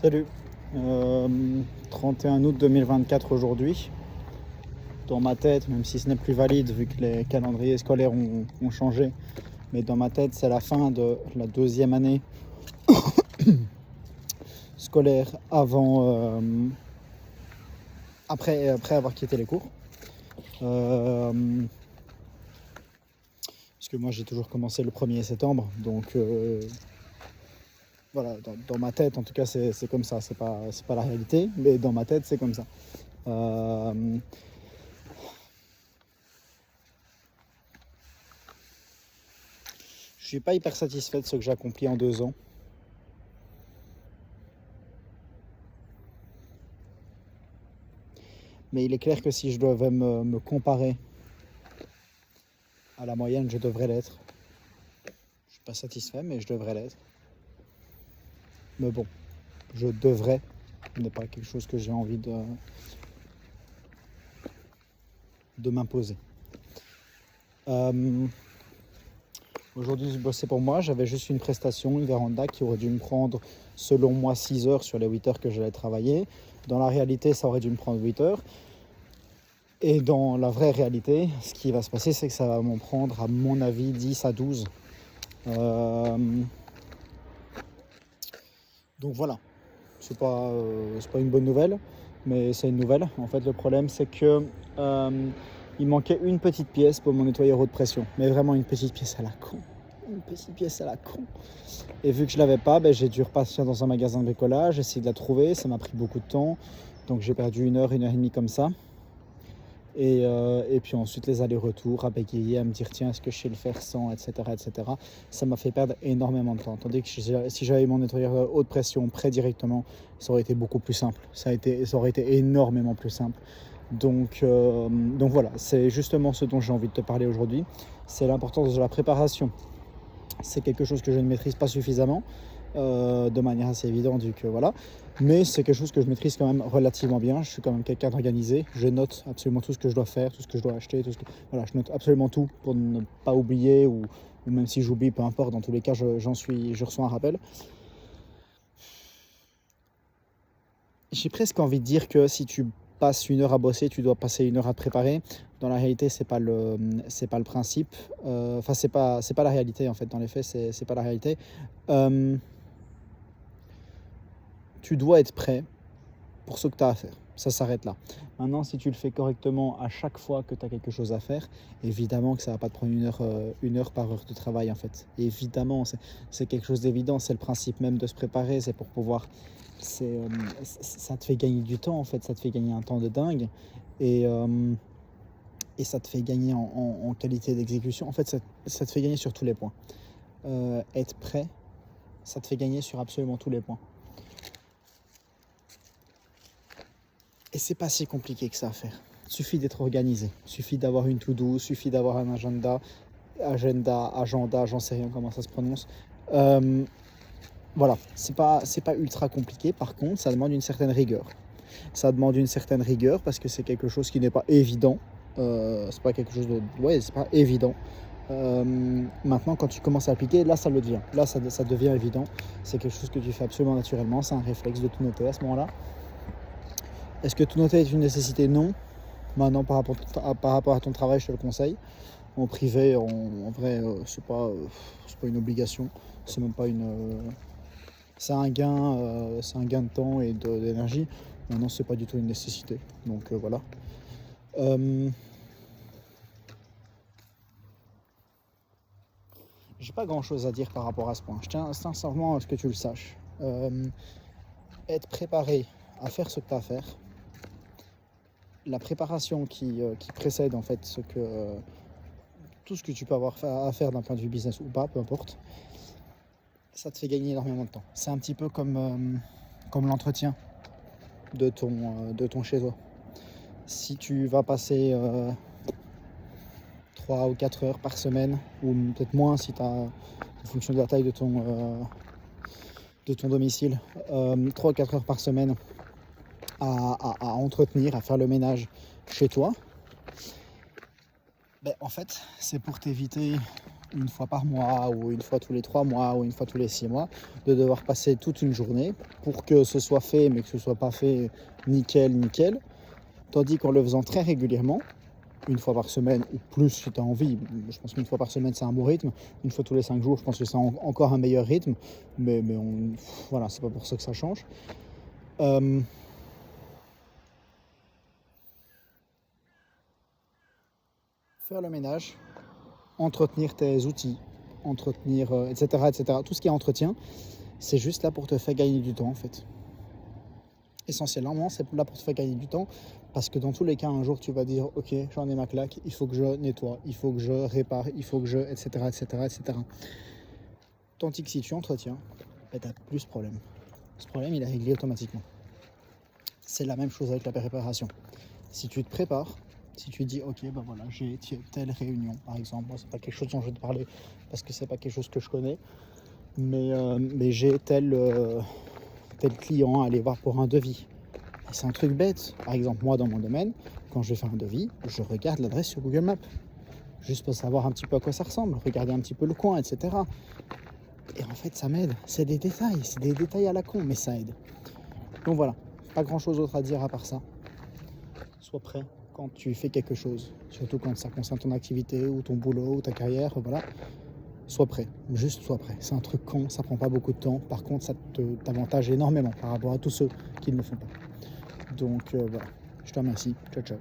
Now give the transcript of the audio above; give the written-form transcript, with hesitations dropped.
Salut, 31 août 2024 aujourd'hui. Dans ma tête, même si ce n'est plus valide vu que les calendriers scolaires ont changé, mais dans ma tête c'est la fin de la deuxième année scolaire après avoir quitté les cours. Parce que moi j'ai toujours commencé le 1er septembre, donc voilà, dans ma tête en tout cas c'est comme ça, c'est pas la réalité, mais dans ma tête c'est comme ça. Je suis pas hyper satisfait de ce que j'ai accompli en 2 ans. Mais il est clair que si je devais me comparer à la moyenne, je devrais l'être. Je suis pas satisfait, mais je devrais l'être. Mais bon, je devrais, ce n'est pas quelque chose que j'ai envie de m'imposer. Aujourd'hui, je bossais pour moi, j'avais juste une prestation, une véranda qui aurait dû me prendre, selon moi, 6 heures sur les 8 heures que j'allais travailler. Dans la réalité, ça aurait dû me prendre 8 heures. Et dans la vraie réalité, ce qui va se passer, c'est que ça va m'en prendre, à mon avis, 10 à 12. Donc voilà, c'est pas une bonne nouvelle, mais c'est une nouvelle. En fait, le problème, c'est que il manquait une petite pièce pour mon nettoyeur haute pression, mais vraiment une petite pièce à la con. Une petite pièce à la con. Et vu que je l'avais pas, j'ai dû repartir dans un magasin de bricolage, essayer de la trouver, ça m'a pris beaucoup de temps. Donc j'ai perdu 1 heure et demie comme ça. Et puis ensuite les allers-retours à bégayer, à me dire tiens est-ce que je sais le faire sans, etc. Ça m'a fait perdre énormément de temps. Tandis que si j'avais mon nettoyeur haute pression prêt directement, ça aurait été beaucoup plus simple. Ça aurait été énormément plus simple. Donc voilà, c'est justement ce dont j'ai envie de te parler aujourd'hui. C'est l'importance de la préparation. C'est quelque chose que je ne maîtrise pas suffisamment, de manière assez évidente vu que voilà. Mais c'est quelque chose que je maîtrise quand même relativement bien. Je suis quand même quelqu'un d'organisé. Je note absolument tout ce que je dois faire, tout ce que je dois acheter, voilà, je note absolument tout pour ne pas oublier ou même si j'oublie, peu importe. Dans tous les cas, je reçois un rappel. J'ai presque envie de dire que si tu passes 1 heure à bosser, tu dois passer 1 heure à te préparer. Dans la réalité, c'est pas le principe. Enfin, c'est pas la réalité en fait. Dans les faits, c'est pas la réalité. Tu dois être prêt pour ce que tu as à faire. Ça s'arrête là. Maintenant, si tu le fais correctement à chaque fois que tu as quelque chose à faire, évidemment que ça ne va pas te prendre 1 heure par heure de travail en fait. Évidemment, c'est quelque chose d'évident. C'est le principe même de se préparer. C'est pour pouvoir... ça te fait gagner du temps en fait. Ça te fait gagner un temps de dingue. Et ça te fait gagner en qualité d'exécution. En fait, ça te fait gagner sur tous les points. Être prêt, ça te fait gagner sur absolument tous les points. Et c'est pas si compliqué que ça à faire. Il suffit d'être organisé. Il suffit d'avoir une to-do, il suffit d'avoir un agenda, j'en sais rien comment ça se prononce. Voilà, c'est pas ultra compliqué. Par contre, ça demande une certaine rigueur. Ça demande une certaine rigueur parce que c'est quelque chose qui n'est pas évident. C'est pas quelque chose de... Ouais, c'est pas évident. Maintenant, quand tu commences à appliquer, là, ça le devient. Là, ça devient évident. C'est quelque chose que tu fais absolument naturellement. C'est un réflexe de tout noter à ce moment-là. Est-ce que tout noter est une nécessité? Non. Maintenant, par rapport à ton travail, je te le conseille. En privé, en vrai, c'est pas une obligation. C'est même pas une... c'est un gain de temps et d'énergie. Maintenant, c'est pas du tout une nécessité. Donc voilà. J'ai pas grand chose à dire par rapport à ce point. Je tiens sincèrement à ce que tu le saches. Être préparé à faire ce que tu as à faire. La préparation qui précède en fait tout ce que tu peux avoir à faire d'un point de vue business ou pas, peu importe, ça te fait gagner énormément de temps. C'est un petit peu comme l'entretien de ton chez toi. Si tu vas passer 3 ou 4 heures par semaine, ou peut-être moins si tu as, en fonction de la taille de ton domicile, 3 ou 4 heures par semaine à entretenir, à faire le ménage chez toi, en fait, c'est pour t'éviter une fois par mois, ou une fois tous les 3 mois, ou une fois tous les 6 mois, de devoir passer toute une journée pour que ce soit fait, mais que ce soit pas fait nickel, nickel. Tandis qu'en le faisant très régulièrement, une fois par semaine ou plus si tu as envie, je pense qu'une fois par semaine c'est un bon rythme, une fois tous les 5 jours je pense que c'est encore un meilleur rythme, mais voilà, c'est pas pour ça que ça change. Faire le ménage, entretenir tes outils, entretenir, etc., etc. Tout ce qui est entretien, c'est juste là pour te faire gagner du temps en fait. Essentiellement, c'est là pour te faire gagner du temps, parce que dans tous les cas, un jour, tu vas dire, ok, j'en ai ma claque, il faut que je nettoie, il faut que je répare, il faut que je, etc., etc., etc. Tandis que si tu entretiens, ben, tu n'as plus ce problème. Ce problème, il est réglé automatiquement. C'est la même chose avec la préparation. Si tu te prépares, si tu dis, ok, ben voilà, j'ai telle réunion, par exemple, moi, c'est pas quelque chose dont je vais te parler, parce que c'est pas quelque chose que je connais, mais j'ai tel client à aller voir pour un devis. C'est un truc bête. Par exemple, moi, dans mon domaine, quand je vais faire un devis, je regarde l'adresse sur Google Maps, juste pour savoir un petit peu à quoi ça ressemble, regarder un petit peu le coin, etc. Et en fait, ça m'aide. C'est des détails à la con, mais ça aide. Donc voilà, pas grand-chose d'autre à dire à part ça. Sois prêt quand tu fais quelque chose, surtout quand ça concerne ton activité ou ton boulot ou ta carrière, voilà. Sois prêt, juste sois prêt. C'est un truc con, ça prend pas beaucoup de temps. Par contre, ça t'avantage énormément par rapport à tous ceux qui ne le font pas. Donc voilà, je te remercie. Ciao, ciao.